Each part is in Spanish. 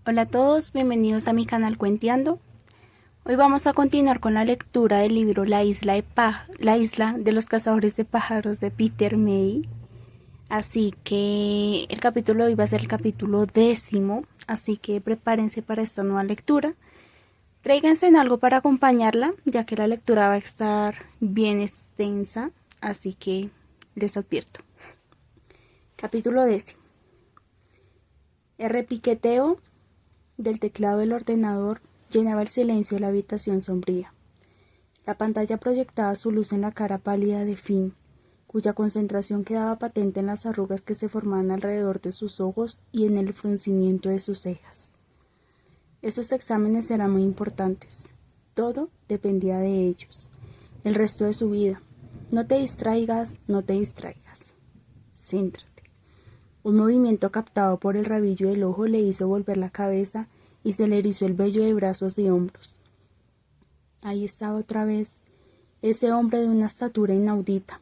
Hola a todos, bienvenidos a mi canal Cuenteando. Hoy vamos a continuar con la lectura del libro La isla de los cazadores de pájaros de Peter May. Así que el capítulo de hoy va a ser el capítulo 10, así que prepárense para esta nueva lectura. Tráiganse en algo para acompañarla, ya que la lectura va a estar bien extensa, así que les advierto. Capítulo 10. El repiqueteo del teclado del ordenador llenaba el silencio de la habitación sombría. La pantalla proyectaba su luz en la cara pálida de Finn, cuya concentración quedaba patente en las arrugas que se formaban alrededor de sus ojos y en el fruncimiento de sus cejas. Esos exámenes eran muy importantes. Todo dependía de ellos. El resto de su vida. No te distraigas, no te distraigas. Céntrate. Un movimiento captado por el rabillo del ojo le hizo volver la cabeza y se le erizó el vello de brazos y hombros. Ahí estaba otra vez, ese hombre de una estatura inaudita,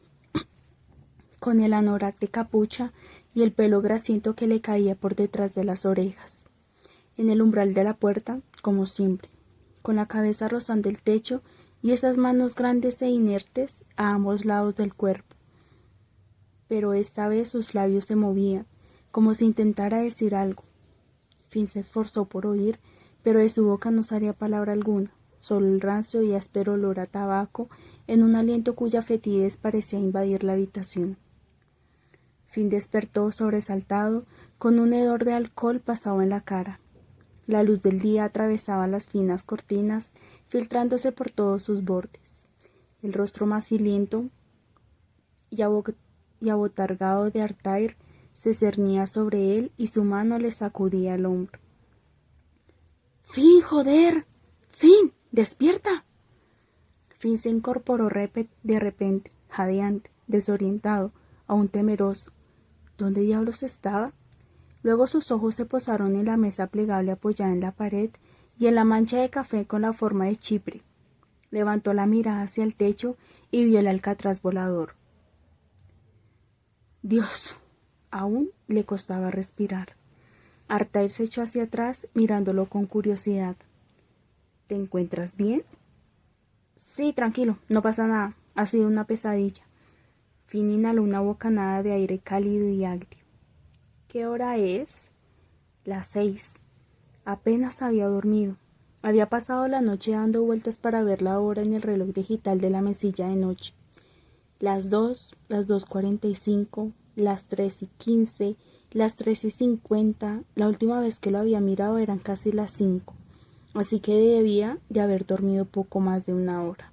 con el anorak de capucha y el pelo grasiento que le caía por detrás de las orejas. En el umbral de la puerta, como siempre, con la cabeza rozando el techo y esas manos grandes e inertes a ambos lados del cuerpo. Pero esta vez sus labios se movían, como si intentara decir algo. Finn se esforzó por oír, pero de su boca no salía palabra alguna, solo el rancio y áspero olor a tabaco en un aliento cuya fetidez parecía invadir la habitación. Finn despertó sobresaltado, con un hedor de alcohol pasado en la cara. La luz del día atravesaba las finas cortinas, filtrándose por todos sus bordes. El rostro macilento y abotargado de Artair se cernía sobre él y su mano le sacudía el hombro. —¡Finn, joder! ¡Finn, despierta! Finn se incorporó de repente, jadeante, desorientado, aún temeroso. ¿Dónde diablos estaba? Luego sus ojos se posaron en la mesa plegable apoyada en la pared y en la mancha de café con la forma de Chipre. Levantó la mirada hacia el techo y vio el alcatraz volador. ¡Dios! Aún le costaba respirar. Artair se echó hacia atrás, mirándolo con curiosidad. —¿Te encuentras bien? —Sí, tranquilo, no pasa nada. Ha sido una pesadilla. Finn inhaló una bocanada de aire cálido y agrio. —¿Qué hora es? —Las 6. Apenas había dormido. Había pasado la noche dando vueltas para ver la hora en el reloj digital de la mesilla de noche. Las 2, las 2:45, las 3:15, las 3:50, la última vez que lo había mirado eran casi las 5, así que debía de haber dormido poco más de una hora.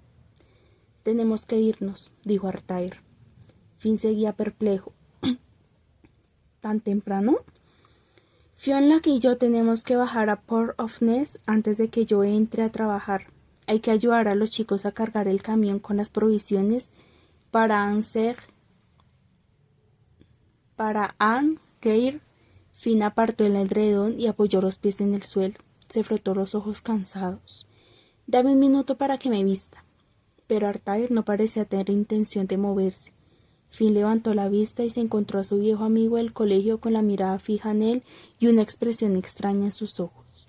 —Tenemos que irnos —dijo Artair. Finn seguía perplejo. —¿Tan temprano? Fiona y yo tenemos que bajar a Port of Ness antes de que yo entre a trabajar. Hay que ayudar a los chicos a cargar el camión con las provisiones para Anne Geir. Finn apartó el edredón y apoyó los pies en el suelo. Se frotó los ojos cansados. —Dame un minuto para que me vista. Pero Artair no parecía tener intención de moverse. Finn levantó la vista y se encontró a su viejo amigo del colegio con la mirada fija en él y una expresión extraña en sus ojos.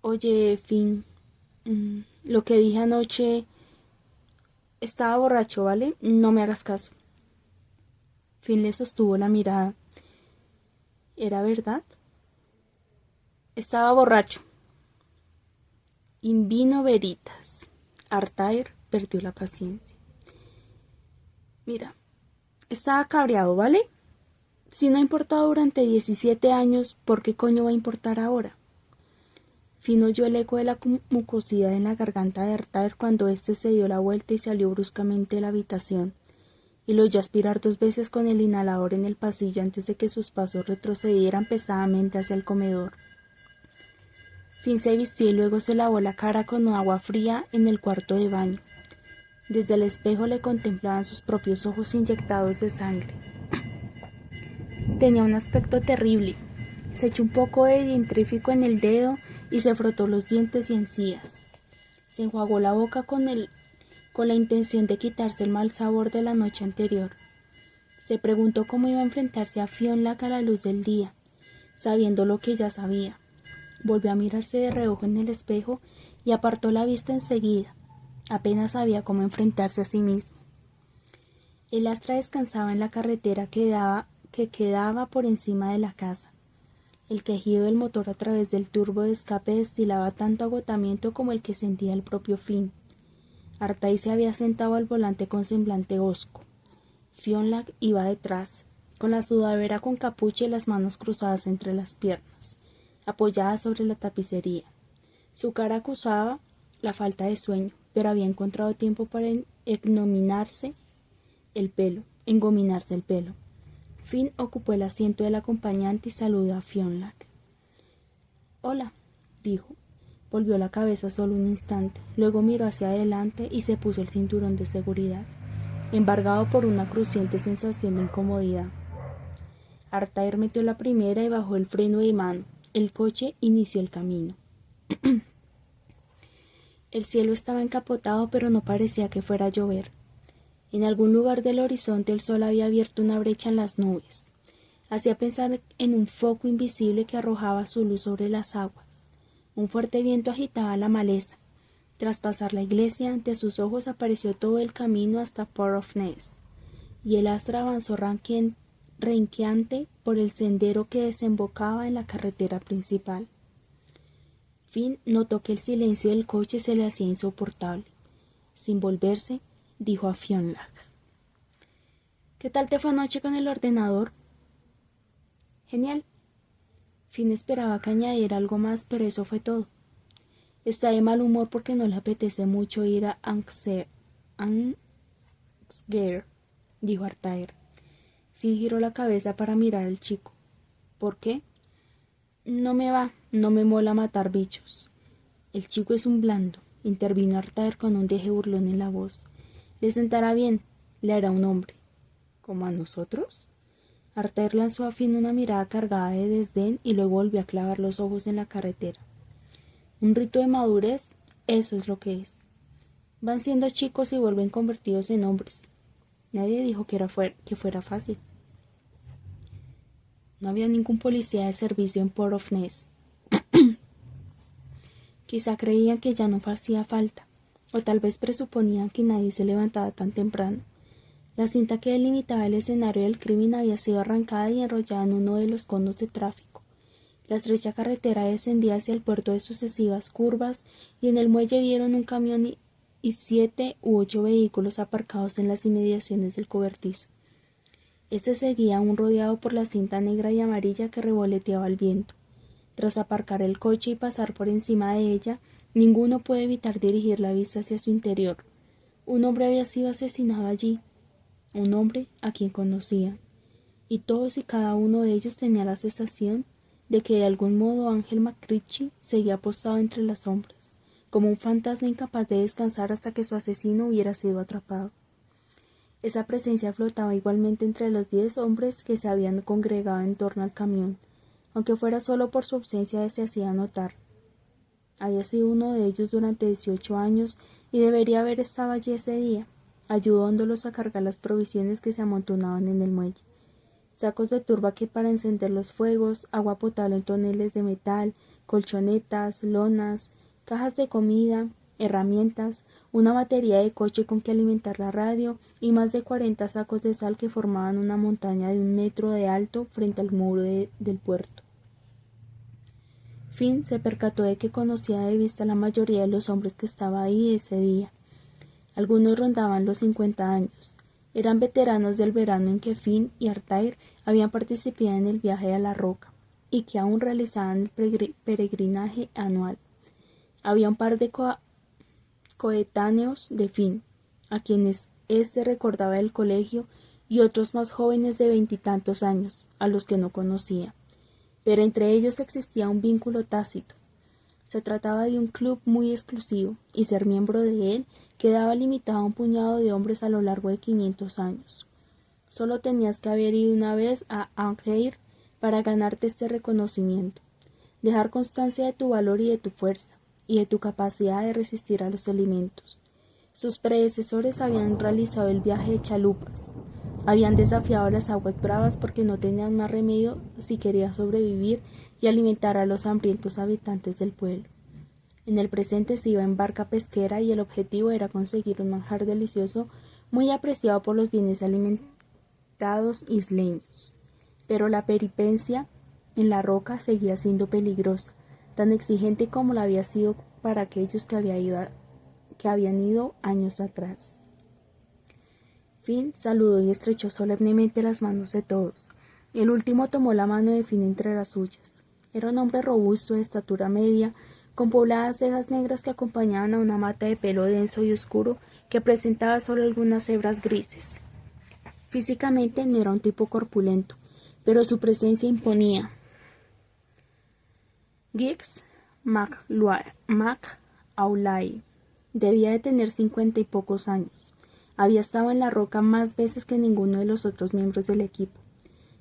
—Oye, Finn, lo que dije anoche... Estaba borracho, ¿vale? No me hagas caso. Finn le sostuvo la mirada. ¿Era verdad? Estaba borracho. In vino veritas. Artair perdió la paciencia. Mira, estaba cabreado, ¿vale? Si no ha importado durante 17 años, ¿por qué coño va a importar ahora? Finn oyó el eco de la mucosidad en la garganta de Artair cuando éste se dio la vuelta y salió bruscamente de la habitación, y lo oyó aspirar 2 veces con el inhalador en el pasillo antes de que sus pasos retrocedieran pesadamente hacia el comedor. Finn se vistió y luego se lavó la cara con agua fría en el cuarto de baño. Desde el espejo le contemplaban sus propios ojos inyectados de sangre. Tenía un aspecto terrible. Se echó un poco de dentrífico en el dedo y se frotó los dientes y encías. Se enjuagó la boca con la intención de quitarse el mal sabor de la noche anterior. Se preguntó cómo iba a enfrentarse a Fionn a la luz del día. sabiendo lo que ya sabía. Volvió a mirarse de reojo en el espejo y apartó la vista enseguida. Apenas sabía cómo enfrentarse a sí mismo. El Astra descansaba en la carretera que quedaba por encima de la casa. El quejido del motor a través del turbo de escape destilaba tanto agotamiento como el que sentía el propio Finn. Artai se había sentado al volante con semblante hosco. Fionlach iba detrás, con la sudadera con capucha y las manos cruzadas entre las piernas, apoyada sobre la tapicería. Su cara acusaba la falta de sueño, pero había encontrado tiempo para engominarse el pelo. Finn ocupó el asiento del acompañante y saludó a Fionlach. «Hola», dijo. Volvió la cabeza solo un instante, luego miró hacia adelante y se puso el cinturón de seguridad, embargado por una crujiente sensación de incomodidad. Artair metió la primera y bajó el freno de mano. El coche inició el camino. El cielo estaba encapotado, pero no parecía que fuera a llover. En algún lugar del horizonte el sol había abierto una brecha en las nubes. Hacía pensar en un foco invisible que arrojaba su luz sobre las aguas. Un fuerte viento agitaba la maleza. Tras pasar la iglesia, ante sus ojos apareció todo el camino hasta Port of Ness, y el Astra avanzó renqueante por el sendero que desembocaba en la carretera principal. Finn notó que el silencio del coche se le hacía insoportable. Sin volverse, dijo a Fionlach: «¿Qué tal te fue anoche con el ordenador?» «Genial». Finn esperaba que añadiera algo más, pero eso fue todo. «Está de mal humor porque no le apetece mucho ir a Ansger», dijo Artair. Finn giró la cabeza para mirar al chico. «¿Por qué?» «No me mola matar bichos». «El chico es un blando», intervino Artair con un deje burlón en la voz. «Le sentará bien, le hará un hombre». «¿Como a nosotros?» Artair lanzó a Finn una mirada cargada de desdén y luego volvió a clavar los ojos en la carretera. «Un rito de madurez, eso es lo que es. Van siendo chicos y vuelven convertidos en hombres. Nadie dijo que fuera fácil». No había ningún policía de servicio en Port of Ness. Quizá creían que ya no hacía falta, o tal vez presuponían que nadie se levantaba tan temprano. La cinta que delimitaba el escenario del crimen había sido arrancada y enrollada en uno de los conos de tráfico. La estrecha carretera descendía hacia el puerto de sucesivas curvas, y en el muelle vieron un camión y 7 u 8 vehículos aparcados en las inmediaciones del cobertizo. Este seguía aún rodeado por la cinta negra y amarilla que revoloteaba al viento. Tras aparcar el coche y pasar por encima de ella, ninguno puede evitar dirigir la vista hacia su interior. Un hombre había sido asesinado allí, un hombre a quien conocían, y todos y cada uno de ellos tenía la sensación de que de algún modo Ángel McRitchie seguía apostado entre las sombras, como un fantasma incapaz de descansar hasta que su asesino hubiera sido atrapado. Esa presencia flotaba igualmente entre los 10 hombres que se habían congregado en torno al camión, aunque fuera solo por su ausencia se hacía notar. Había sido uno de ellos durante 18 años y debería haber estado allí ese día, ayudándolos a cargar las provisiones que se amontonaban en el muelle. Sacos de turba que para encender los fuegos, agua potable en toneles de metal, colchonetas, lonas, cajas de comida, herramientas, una batería de coche con que alimentar la radio y más de 40 sacos de sal que formaban una montaña de 1 metro de alto frente al muro del puerto. Finn se percató de que conocía de vista la mayoría de los hombres que estaban ahí ese día. Algunos rondaban los 50 años. Eran veteranos del verano en que Finn y Artair habían participado en el viaje a la Roca y que aún realizaban el peregrinaje anual. Había un par de coetáneos de Finn, a quienes éste recordaba del colegio, y otros más jóvenes de 20 y tantos años, a los que no conocía. Pero entre ellos existía un vínculo tácito. Se trataba de un club muy exclusivo, y ser miembro de él quedaba limitado a un puñado de hombres a lo largo de 500 años. Solo tenías que haber ido una vez a Angers para ganarte este reconocimiento, dejar constancia de tu valor y de tu fuerza, y de tu capacidad de resistir a los elementos. Sus predecesores habían realizado el viaje de chalupas. Habían desafiado las aguas bravas porque no tenían más remedio si quería sobrevivir y alimentar a los hambrientos habitantes del pueblo. En el presente se iba en barca pesquera y el objetivo era conseguir un manjar delicioso muy apreciado por los bienes alimentados isleños. Pero la peripecia en la roca seguía siendo peligrosa, tan exigente como la había sido para aquellos que habían ido años atrás. Finn saludó y estrechó solemnemente las manos de todos. El último tomó la mano de Finn entre las suyas. Era un hombre robusto, de estatura media, con pobladas cejas negras que acompañaban a una mata de pelo denso y oscuro que presentaba solo algunas hebras grises. Físicamente no era un tipo corpulento, pero su presencia imponía. Giggs MacAulay debía de tener 50 y pocos años. Había estado en la roca más veces que ninguno de los otros miembros del equipo.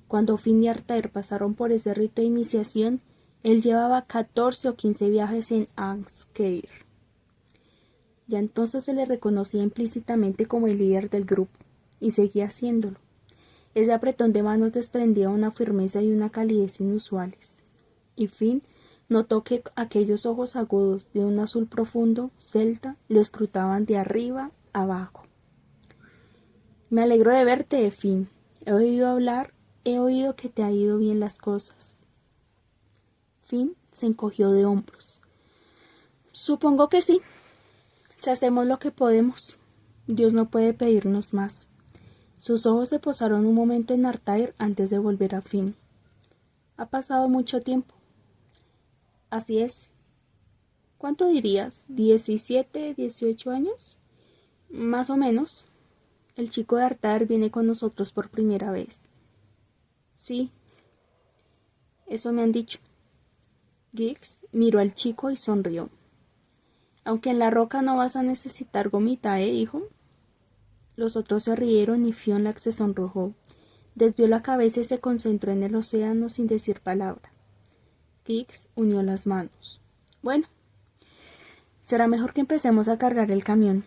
Cuando Finn y Arthur pasaron por ese rito de iniciación, él llevaba 14 o 15 viajes en Anskare. Ya entonces se le reconocía implícitamente como el líder del grupo, y seguía haciéndolo. Ese apretón de manos desprendía una firmeza y una calidez inusuales. Y Finn notó que aquellos ojos agudos de un azul profundo, celta, lo escrutaban de arriba abajo. Me alegro de verte, Finn. He oído que te ha ido bien las cosas. Finn se encogió de hombros. Supongo que sí. Si hacemos lo que podemos, Dios no puede pedirnos más. Sus ojos se posaron un momento en Arthur antes de volver a Finn. Ha pasado mucho tiempo. Así es. ¿Cuánto dirías? ¿17, 18 años? Más o menos. El chico de Arthur viene con nosotros por primera vez. Sí. Eso me han dicho. Giggs miró al chico y sonrió. Aunque en la roca no vas a necesitar gomita, hijo. Los otros se rieron y Fionlac se sonrojó. Desvió la cabeza y se concentró en el océano sin decir palabra. Giggs unió las manos. Bueno, será mejor que empecemos a cargar el camión.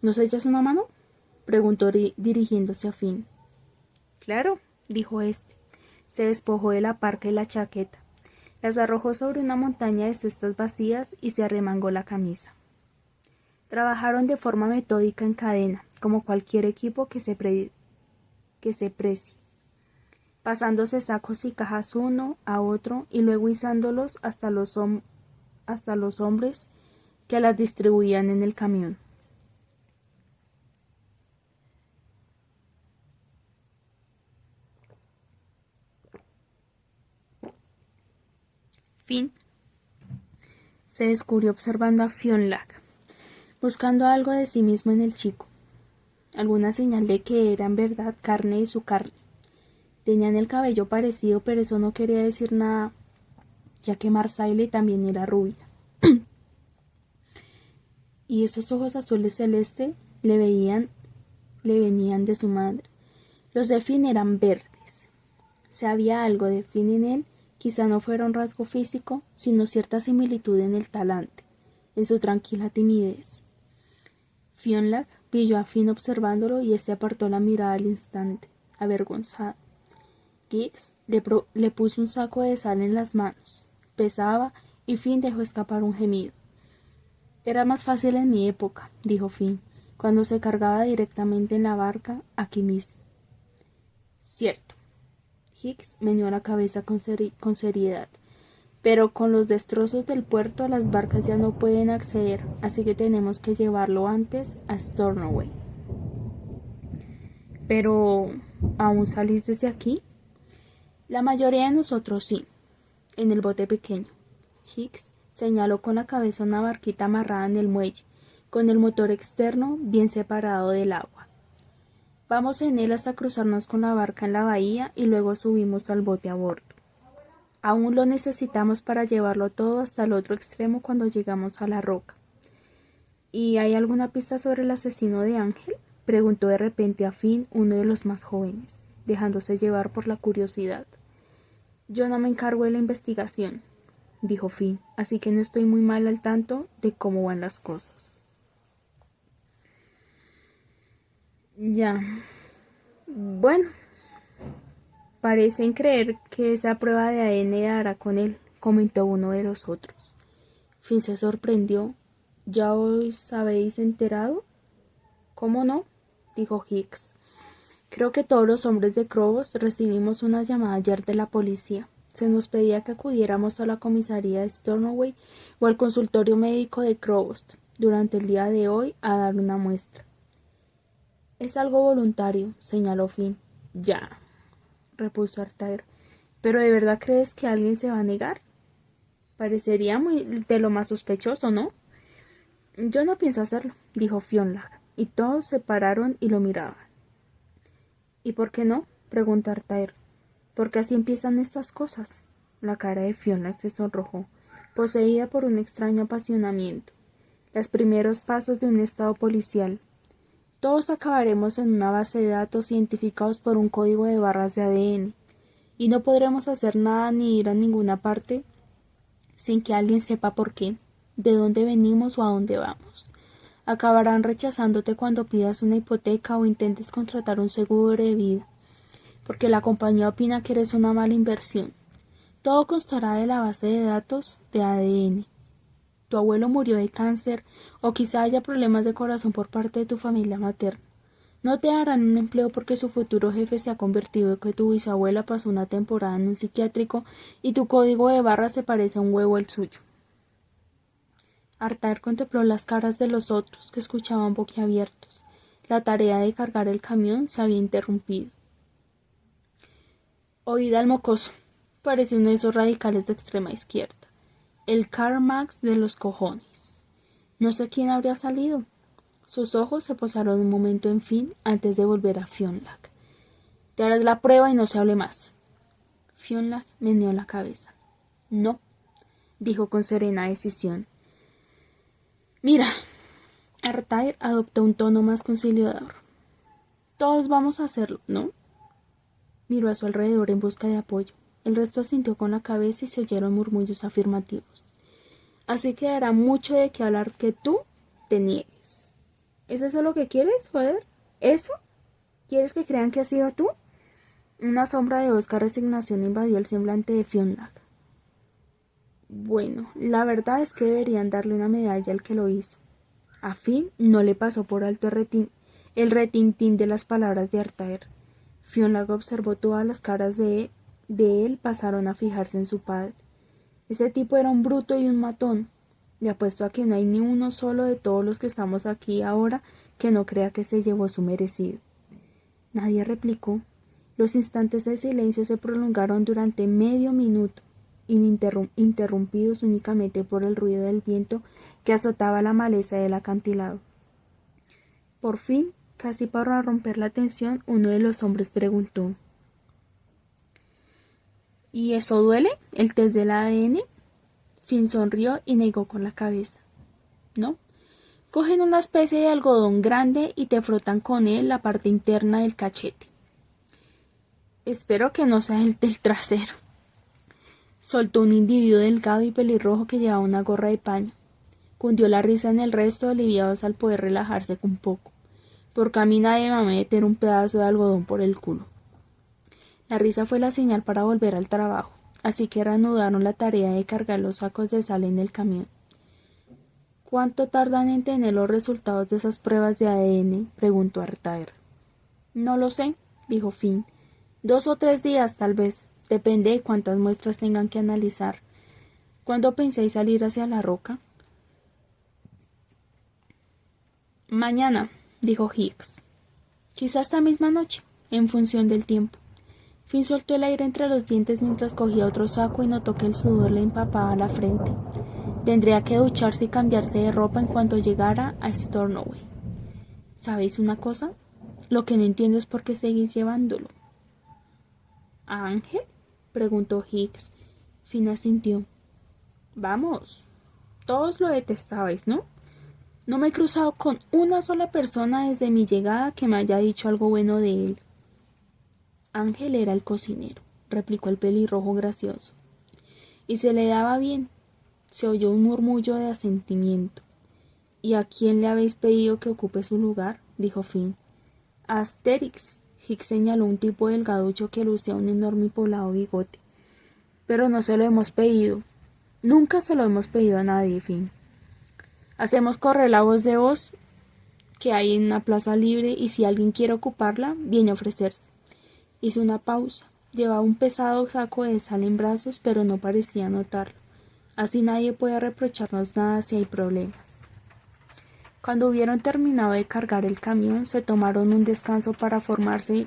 ¿Nos echas una mano? Preguntó dirigiéndose a Finn. Claro, dijo éste. Se despojó de la parca y la chaqueta. Las arrojó sobre una montaña de cestas vacías y se arremangó la camisa. Trabajaron de forma metódica en cadena, como cualquier equipo que se precie, pasándose sacos y cajas uno a otro y luego izándolos hasta los hombres que las distribuían en el camión. Finn se descubrió observando a Fionlac, buscando algo de sí mismo en el chico, alguna señal de que era en verdad carne de su carne. Tenían el cabello parecido, pero eso no quería decir nada, ya que Marsaile también era rubia. Y esos ojos azules celeste le venían de su madre. Los de Finn eran verdes. Si había algo de Finn en él, quizá no fuera un rasgo físico, sino cierta similitud en el talante, en su tranquila timidez. Fionlac pilló a Finn observándolo y éste apartó la mirada al instante, avergonzado. Giggs le puso un saco de sal en las manos. Pesaba y Finn dejó escapar un gemido. Era más fácil en mi época, dijo Finn, cuando se cargaba directamente en la barca aquí mismo. Cierto. Giggs meneó la cabeza con seriedad. Pero con los destrozos del puerto las barcas ya no pueden acceder, así que tenemos que llevarlo antes a Stornoway. ¿Pero aún salís desde aquí? La mayoría de nosotros sí, en el bote pequeño. Giggs señaló con la cabeza una barquita amarrada en el muelle, con el motor externo bien separado del agua. Vamos en él hasta cruzarnos con la barca en la bahía y luego subimos al bote a bordo. Aún lo necesitamos para llevarlo todo hasta el otro extremo cuando llegamos a la roca. ¿Y hay alguna pista sobre el asesino de Ángel? Preguntó de repente a Finn, uno de los más jóvenes, dejándose llevar por la curiosidad. Yo no me encargo de la investigación, dijo Finn, así que no estoy muy mal al tanto de cómo van las cosas. Ya. Bueno, parecen creer que esa prueba de ADN dará con él, comentó uno de los otros. Finn se sorprendió. ¿Ya os habéis enterado? ¿Cómo no? Dijo Hicks. Creo que todos los hombres de Crobos recibimos una llamada ayer de la policía. Se nos pedía que acudiéramos a la comisaría de Stornoway o al consultorio médico de Crowbost durante el día de hoy a dar una muestra. Es algo voluntario, señaló Finn. Ya, repuso Artair. ¿Pero de verdad crees que alguien se va a negar? Parecería muy de lo más sospechoso, ¿no? Yo no pienso hacerlo, dijo Fionlag, y todos se pararon y lo miraban. ¿Y por qué no? Preguntó Artair. Porque así empiezan estas cosas. La cara de Fionlag se sonrojó, poseída por un extraño apasionamiento. Los primeros pasos de un estado policial. Todos acabaremos en una base de datos identificados por un código de barras de ADN, y no podremos hacer nada ni ir a ninguna parte sin que alguien sepa por qué, de dónde venimos o a dónde vamos. Acabarán rechazándote cuando pidas una hipoteca o intentes contratar un seguro de vida, porque la compañía opina que eres una mala inversión. Todo constará de la base de datos de ADN. Tu abuelo murió de cáncer o quizá haya problemas de corazón por parte de tu familia materna. No te darán un empleo porque su futuro jefe se ha convertido en que tu bisabuela pasó una temporada en un psiquiátrico y tu código de barras se parece a un huevo al suyo. Artair contempló las caras de los otros, que escuchaban boquiabiertos. La tarea de cargar el camión se había interrumpido. Oíd al mocoso. Parece uno de esos radicales de extrema izquierda. El Karl Marx de los cojones. No sé quién habría salido. Sus ojos se posaron un momento en Finn antes de volver a Fionlag. Te harás la prueba y no se hable más. Fionlag meneó la cabeza. No, dijo con serena decisión. Mira, Artair adoptó un tono más conciliador. Todos vamos a hacerlo, ¿no? Miró a su alrededor en busca de apoyo. El resto asintió con la cabeza y se oyeron murmullos afirmativos. Así que hará mucho de qué hablar que tú te niegues. ¿Es eso lo que quieres, joder? ¿Eso? ¿Quieres que crean que has sido tú? Una sombra de hosca resignación invadió el semblante de Fionlag. Bueno, la verdad es que deberían darle una medalla al que lo hizo. A Finn no le pasó por alto el retintín de las palabras de Artair. Fionlag observó todas las caras de él pasaron a fijarse en su padre. Ese tipo era un bruto y un matón. Le apuesto a que no hay ni uno solo de todos los que estamos aquí ahora que no crea que se llevó su merecido. Nadie replicó. Los instantes de silencio se prolongaron durante medio minuto, interrumpidos únicamente por el ruido del viento que azotaba la maleza del acantilado. Por fin, casi para romper la tensión, uno de los hombres preguntó: ¿Y eso duele? ¿El test del ADN? Finn sonrió y negó con la cabeza. No. Cogen una especie de algodón grande y te frotan con él la parte interna del cachete. Espero que no sea el del trasero. Soltó un individuo delgado y pelirrojo que llevaba una gorra de paño. Cundió la risa en el resto, aliviados al poder relajarse un poco. Porque a mí nadie me va a meter un pedazo de algodón por el culo. La risa fue la señal para volver al trabajo, así que reanudaron la tarea de cargar los sacos de sal en el camión. ¿Cuánto tardan en tener los resultados de esas pruebas de ADN? Preguntó Artair. No lo sé, dijo Finn. 2 o 3 días, tal vez. Depende de cuántas muestras tengan que analizar. ¿Cuándo pensáis salir hacia la roca? Mañana, dijo Hicks. Quizá esta misma noche, en función del tiempo. Finn soltó el aire entre los dientes mientras cogía otro saco y notó que el sudor le empapaba la frente. Tendría que ducharse y cambiarse de ropa en cuanto llegara a Stornoway. ¿Sabéis una cosa? Lo que no entiendo es por qué seguís llevándolo. ¿A Ángel? Preguntó Hicks. Finn asintió. Vamos, todos lo detestabais, ¿no? No me he cruzado con una sola persona desde mi llegada que me haya dicho algo bueno de él. Ángel era el cocinero, replicó el pelirrojo gracioso. Y se le daba bien. Se oyó un murmullo de asentimiento. ¿Y a quién le habéis pedido que ocupe su lugar? Dijo Finn. A Asterix, Hicks señaló un tipo delgaducho que lucía un enorme y poblado bigote. Pero no se lo hemos pedido. Nunca se lo hemos pedido a nadie, Finn. Hacemos correr la voz de voz que hay en una plaza libre y si alguien quiere ocuparla, viene a ofrecerse. Hizo una pausa. Llevaba un pesado saco de sal en brazos, pero no parecía notarlo. Así nadie puede reprocharnos nada si hay problemas. Cuando hubieron terminado de cargar el camión, se tomaron un descanso para fumarse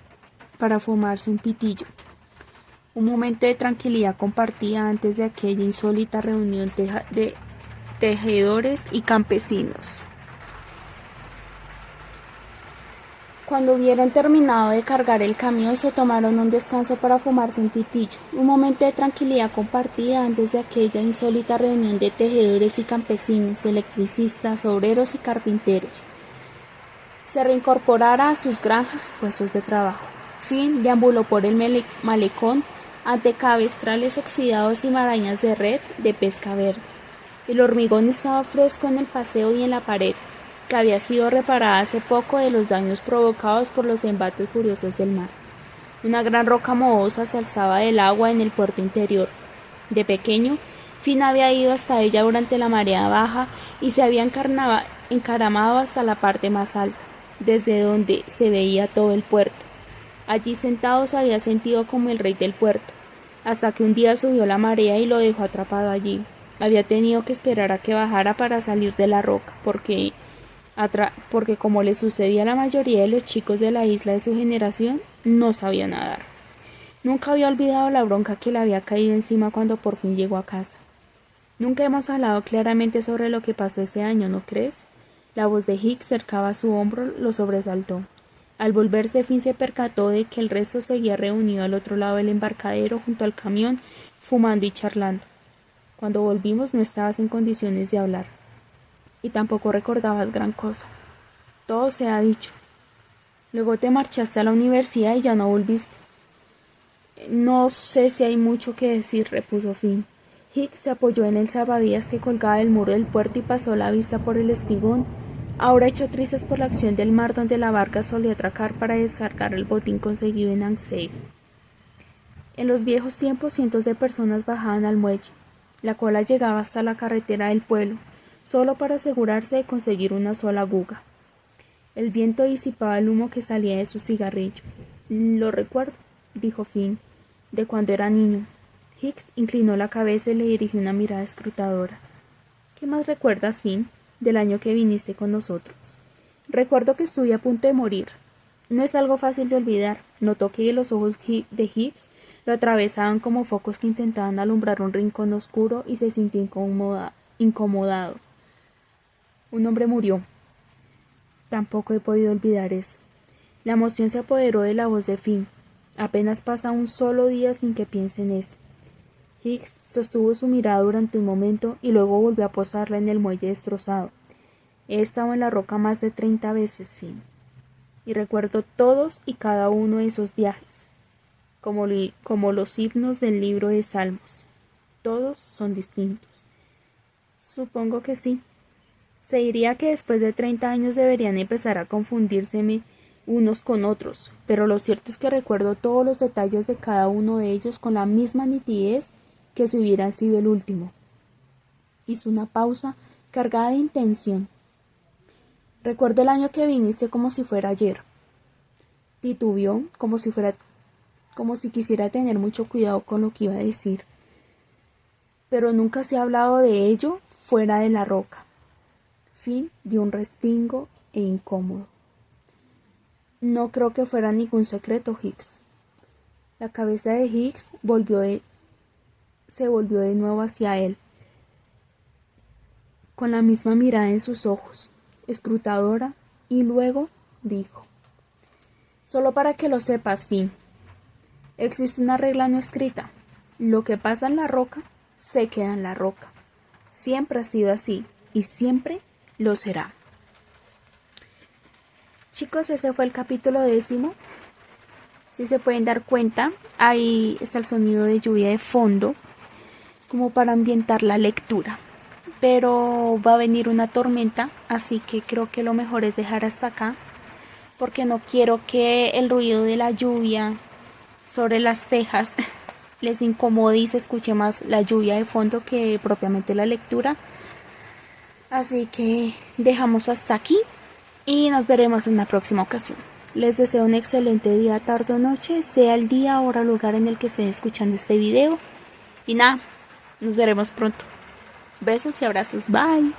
un pitillo. Un momento de tranquilidad compartida antes de aquella insólita reunión de tejedores y campesinos. Cuando hubieron terminado de cargar el camión, se tomaron un descanso para fumarse un pitillo. Un momento de tranquilidad compartida antes de aquella insólita reunión de tejedores y campesinos, electricistas, obreros y carpinteros. Se reincorporara a sus granjas y puestos de trabajo. Finn deambuló por el malecón ante cabestrales oxidados y marañas de red de pesca verde. El hormigón estaba fresco en el paseo y en la pared, que había sido reparada hace poco de los daños provocados por los embates furiosos del mar. Una gran roca mohosa se alzaba del agua en el puerto interior. De pequeño, Finn había ido hasta ella durante la marea baja y se había encaramado hasta la parte más alta, desde donde se veía todo el puerto. Allí sentado se había sentido como el rey del puerto, hasta que un día subió la marea y lo dejó atrapado allí. Había tenido que esperar a que bajara para salir de la roca, porque como le sucedía a la mayoría de los chicos de la isla de su generación, no sabía nadar. Nunca había olvidado la bronca que le había caído encima cuando por fin llegó a casa. Nunca hemos hablado claramente sobre lo que pasó ese año, ¿no crees? La voz de Hicks cercaba a su hombro lo sobresaltó. Al volverse, Finn se percató de que el resto seguía reunido al otro lado del embarcadero junto al camión, fumando y charlando. Cuando volvimos no estabas en condiciones de hablar. Y tampoco recordabas gran cosa. Todo se ha dicho. Luego te marchaste a la universidad y ya no volviste. No sé si hay mucho que decir, repuso Finn. Hicks se apoyó en el salvavidas que colgaba del muro del puerto y pasó la vista por el espigón, ahora hecho trizas por la acción del mar donde la barca solía atracar para descargar el botín conseguido en Anxeil. En los viejos tiempos cientos de personas bajaban al muelle. La cola llegaba hasta la carretera del pueblo, solo para asegurarse de conseguir una sola guga. El viento disipaba el humo que salía de su cigarrillo. Lo recuerdo, dijo Finn, de cuando era niño. Hicks inclinó la cabeza y le dirigió una mirada escrutadora. ¿Qué más recuerdas, Finn, del año que viniste con nosotros? Recuerdo que estuve a punto de morir. No es algo fácil de olvidar. Notó que los ojos de Hicks lo atravesaban como focos que intentaban alumbrar un rincón oscuro y se sintió incomodado. Un hombre murió. Tampoco he podido olvidar eso. La emoción se apoderó de la voz de Finn. Apenas pasa un solo día sin que piense en eso. Hicks sostuvo su mirada durante un momento y luego volvió a posarla en el muelle destrozado. He estado en la roca más de 30 veces, Finn. Y recuerdo todos y cada uno de esos viajes, como los himnos del libro de Salmos. Todos son distintos. Supongo que sí. Se diría que después de 30 años deberían empezar a confundírseme unos con otros, pero lo cierto es que recuerdo todos los detalles de cada uno de ellos con la misma nitidez que si hubieran sido el último. Hizo una pausa cargada de intención. Recuerdo el año que viniste como si fuera ayer. Titubeó como si quisiera tener mucho cuidado con lo que iba a decir. Pero nunca se ha hablado de ello fuera de la roca. Finn dio un respingo e incómodo. No creo que fuera ningún secreto, Hicks. La cabeza de Hicks se volvió de nuevo hacia él, con la misma mirada en sus ojos, escrutadora, y luego dijo: Solo para que lo sepas, Finn. Existe una regla no escrita. Lo que pasa en la roca, se queda en la roca. Siempre ha sido así, y siempre lo será. Chicos, ese fue el capítulo 10. Si se pueden dar cuenta, ahí está el sonido de lluvia de fondo, como para ambientar la lectura. Pero va a venir una tormenta, así que creo que lo mejor es dejar hasta acá. porque no quiero que el ruido de la lluvia sobre las tejas les incomode y se escuche más la lluvia de fondo que propiamente la lectura. Así que dejamos hasta aquí y nos veremos en una próxima ocasión. Les deseo un excelente día, tarde o noche, sea el día, hora o lugar en el que estén escuchando este video. Y nada, nos veremos pronto. Besos y abrazos, bye.